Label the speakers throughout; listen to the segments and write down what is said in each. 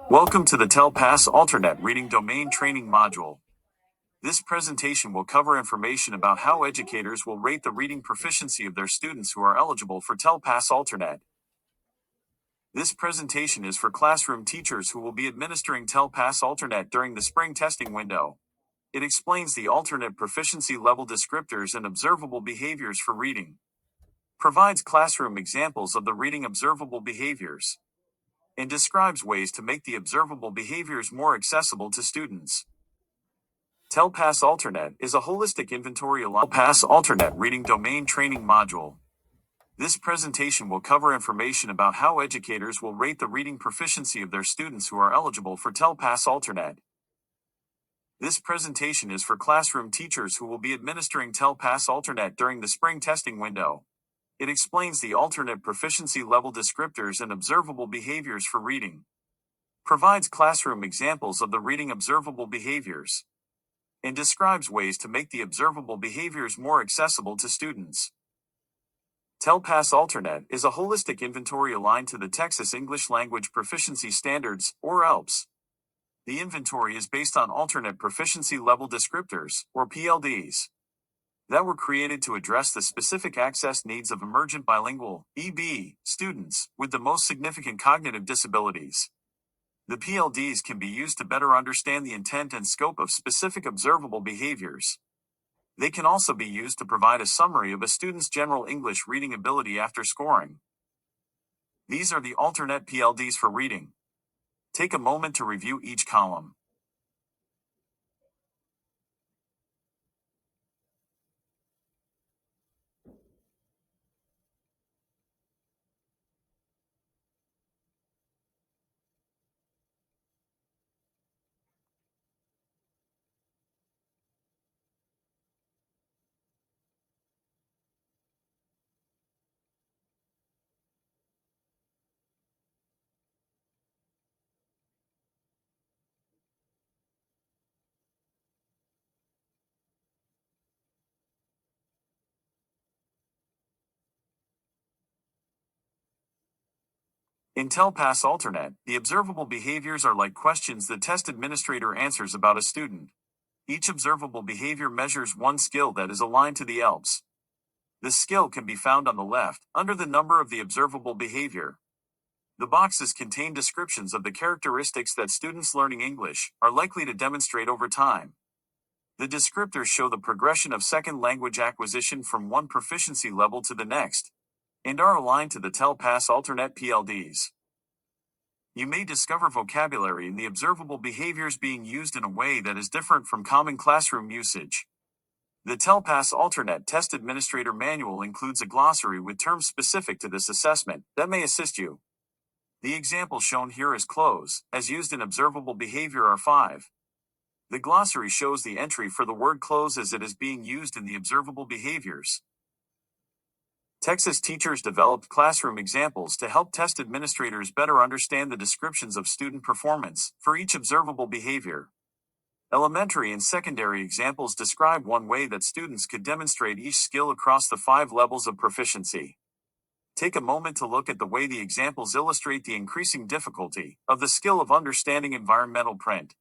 Speaker 1: Welcome to the TELPAS Alternate Reading Domain Training Module. This presentation will cover information about how educators will rate the reading proficiency of their students who are eligible for TELPAS Alternate. This presentation is for classroom teachers who will be administering TELPAS Alternate during the spring testing window. It explains the alternate proficiency level descriptors and observable behaviors for reading. Provides classroom examples of the reading observable behaviors. And describes ways to make the observable behaviors more accessible to students. TELPAS Alternate is a holistic inventory TELPAS Alternate Reading Domain Training Module. This presentation will cover information about how educators will rate the reading proficiency of their students who are eligible for TELPAS Alternate. This presentation is for classroom teachers who will be administering TELPAS Alternate during the spring testing window. It explains the alternate proficiency level descriptors and observable behaviors for reading. Provides classroom examples of the reading observable behaviors. And describes ways to make the observable behaviors more accessible to students. TELPAS Alternate is a holistic inventory aligned to the Texas English Language Proficiency Standards, or ELPS. The inventory is based on alternate proficiency level descriptors, or PLDs, that were created to address the specific access needs of emergent bilingual (EB) students with the most significant cognitive disabilities. The PLDs can be used to better understand the intent and scope of specific observable behaviors. They can also be used to provide a summary of a student's general English reading ability after scoring. These are the alternate PLDs for reading. Take a moment to review each column. In TELPAS Alternate, the observable behaviors are like questions the test administrator answers about a student. Each observable behavior measures one skill that is aligned to the ELPS. The skill can be found on the left, under the number of the observable behavior. The boxes contain descriptions of the characteristics that students learning English are likely to demonstrate over time. The descriptors show the progression of second language acquisition from one proficiency level to the next, and are aligned to the TELPAS Alternate PLDs. You may discover vocabulary in the observable behaviors being used in a way that is different from common classroom usage. The TELPAS Alternate Test Administrator Manual includes a glossary with terms specific to this assessment that may assist you. The examples shown here as close, as used in observable behavior, are 5. The glossary shows the entry for the word close as it is being used in the observable behaviors. Texas teachers developed classroom examples to help test administrators better understand the descriptions of student performance for each observable behavior. Elementary and secondary examples describe one way that students could demonstrate each skill across the 5 levels of proficiency. Take a moment to look at the way the examples illustrate the increasing difficulty of the skill of understanding environmental print.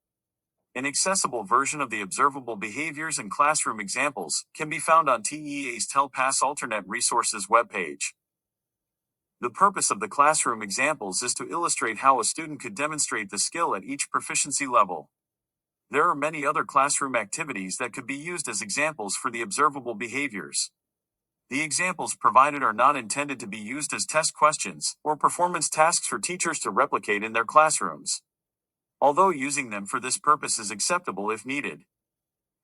Speaker 1: An accessible version of the observable behaviors and classroom examples can be found on TEA's TELPAS Alternate Resources webpage. The purpose of the classroom examples is to illustrate how a student could demonstrate the skill at each proficiency level. There are many other classroom activities that could be used as examples for the observable behaviors. The examples provided are not intended to be used as test questions or performance tasks for teachers to replicate in their classrooms, although using them for this purpose is acceptable if needed.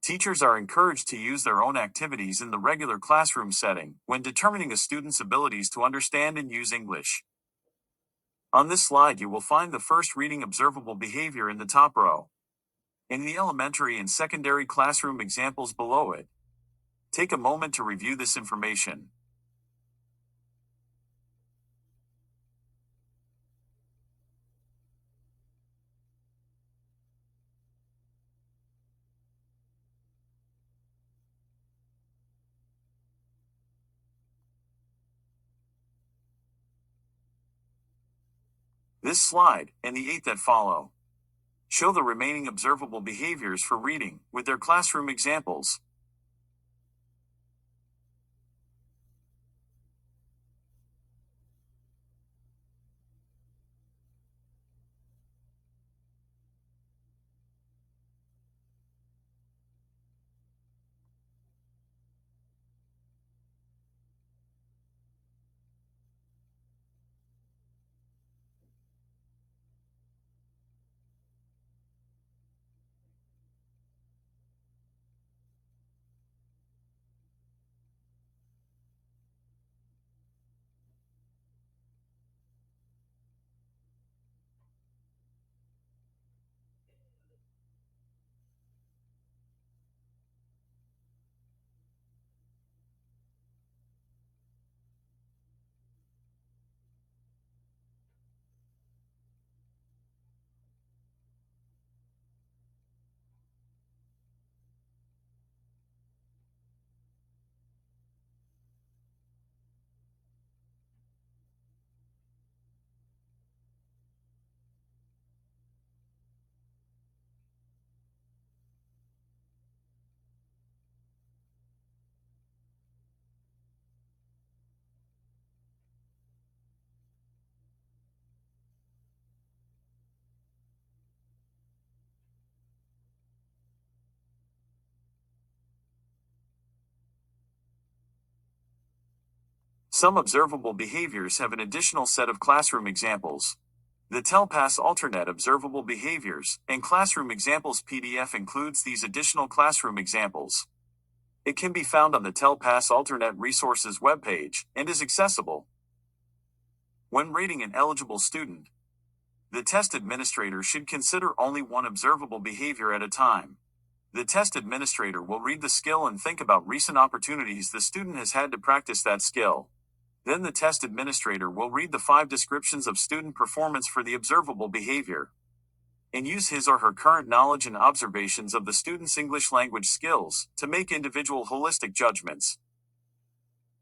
Speaker 1: Teachers are encouraged to use their own activities in the regular classroom setting when determining a student's abilities to understand and use English. On this slide, you will find the first reading observable behavior in the top row, and the elementary and secondary classroom examples below it. Take a moment to review this information. This slide, and the 8 that follow, show the remaining observable behaviors for reading, with their classroom examples. Some observable behaviors have an additional set of classroom examples. The TELPAS Alternate Observable Behaviors and Classroom Examples PDF includes these additional classroom examples. It can be found on the TELPAS Alternate Resources webpage and is accessible. When rating an eligible student, the test administrator should consider only one observable behavior at a time. The test administrator will read the skill and think about recent opportunities the student has had to practice that skill. Then the test administrator will read the 5 descriptions of student performance for the observable behavior and use his or her current knowledge and observations of the student's English language skills to make individual holistic judgments.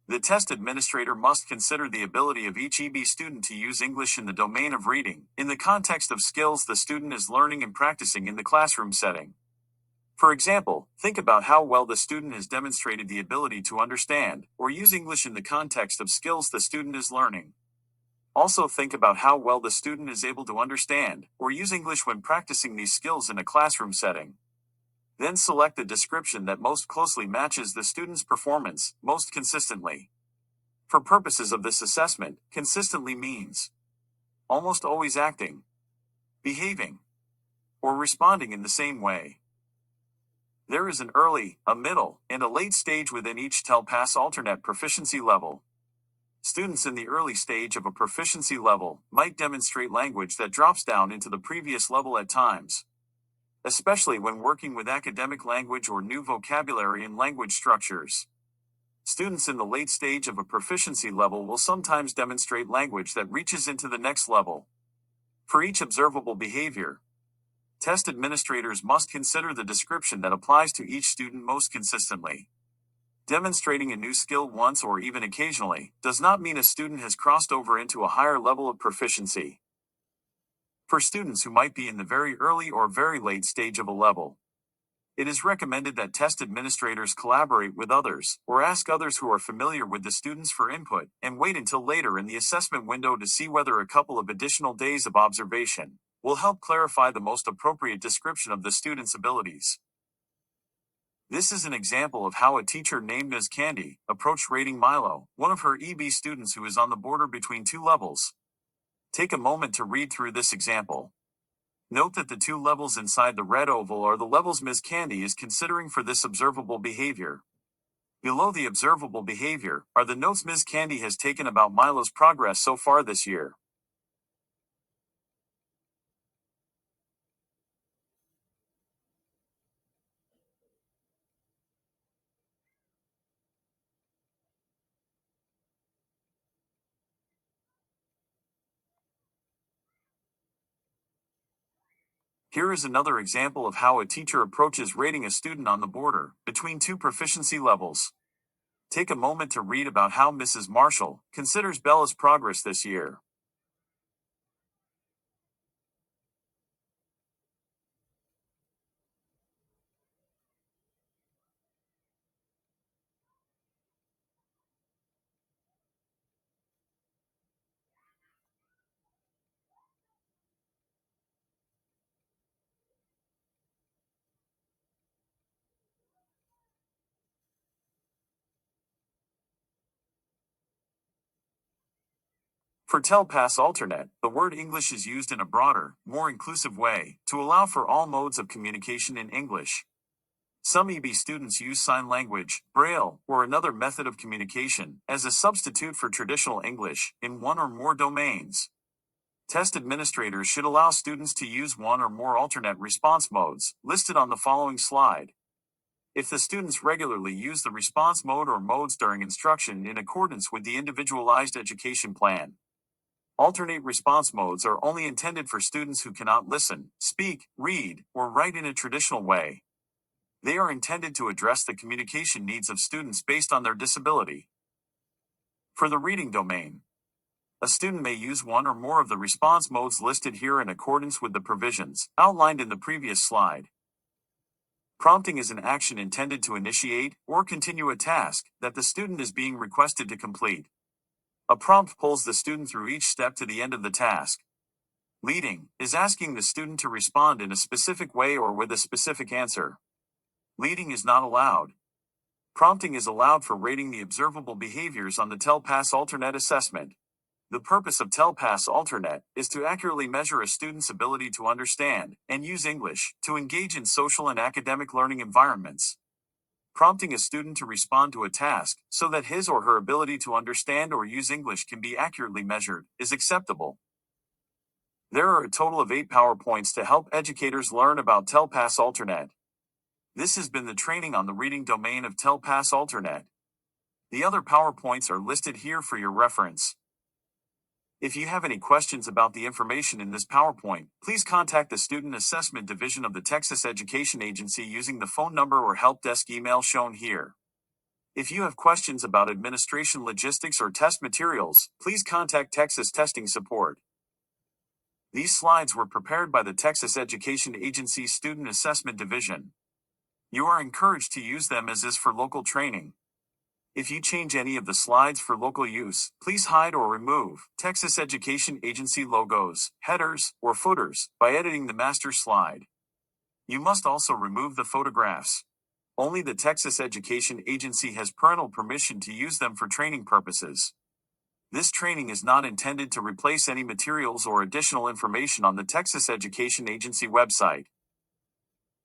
Speaker 1: The test administrator must consider the ability of each EB student to use English in the domain of reading, in the context of skills the student is learning and practicing in the classroom setting. For example, think about how well the student has demonstrated the ability to understand or use English in the context of skills the student is learning. Also think about how well the student is able to understand or use English when practicing these skills in a classroom setting. Then select the description that most closely matches the student's performance, most consistently. For purposes of this assessment, consistently means almost always acting, behaving, or responding in the same way. There is an early, a middle, and a late stage within each TELPAS alternate proficiency level. Students in the early stage of a proficiency level might demonstrate language that drops down into the previous level at times, especially when working with academic language or new vocabulary and language structures. Students in the late stage of a proficiency level will sometimes demonstrate language that reaches into the next level. For each observable behavior, test administrators must consider the description that applies to each student most consistently. Demonstrating a new skill once or even occasionally does not mean a student has crossed over into a higher level of proficiency. For students who might be in the very early or very late stage of a level, it is recommended that test administrators collaborate with others or ask others who are familiar with the students for input and wait until later in the assessment window to see whether a couple of additional days of observation will help clarify the most appropriate description of the student's abilities. This is an example of how a teacher named Ms. Candy approached rating Milo, one of her EB students who is on the border between 2 levels. Take a moment to read through this example. Note that the 2 levels inside the red oval are the levels Ms. Candy is considering for this observable behavior. Below the observable behavior are the notes Ms. Candy has taken about Milo's progress so far this year. Here is another example of how a teacher approaches rating a student on the border between 2 proficiency levels. Take a moment to read about how Mrs. Marshall considers Bella's progress this year. For TELPAS Alternate, the word English is used in a broader, more inclusive way to allow for all modes of communication in English. Some EB students use sign language, Braille, or another method of communication as a substitute for traditional English in one or more domains. Test administrators should allow students to use one or more alternate response modes, listed on the following slide. If the students regularly use the response mode or modes during instruction in accordance with the individualized education plan. Alternate response modes are only intended for students who cannot listen, speak, read, or write in a traditional way. They are intended to address the communication needs of students based on their disability. For the reading domain, a student may use one or more of the response modes listed here in accordance with the provisions outlined in the previous slide. Prompting is an action intended to initiate or continue a task that the student is being requested to complete. A prompt pulls the student through each step to the end of the task. Leading is asking the student to respond in a specific way or with a specific answer. Leading is not allowed. Prompting is allowed for rating the observable behaviors on the TELPAS Alternate assessment. The purpose of TELPAS Alternate is to accurately measure a student's ability to understand and use English to engage in social and academic learning environments. Prompting a student to respond to a task so that his or her ability to understand or use English can be accurately measured is acceptable. There are a total of 8 PowerPoints to help educators learn about TELPAS Alternate. This has been the training on the reading domain of TELPAS Alternate. The other PowerPoints are listed here for your reference. If you have any questions about the information in this PowerPoint, please contact the Student Assessment Division of the Texas Education Agency using the phone number or help desk email shown here. If you have questions about administration logistics or test materials, please contact Texas Testing Support. These slides were prepared by the Texas Education Agency Student Assessment Division. You are encouraged to use them as is for local training. If you change any of the slides for local use, please hide or remove Texas Education Agency logos, headers, or footers by editing the master slide. You must also remove the photographs. Only the Texas Education Agency has parental permission to use them for training purposes. This training is not intended to replace any materials or additional information on the Texas Education Agency website.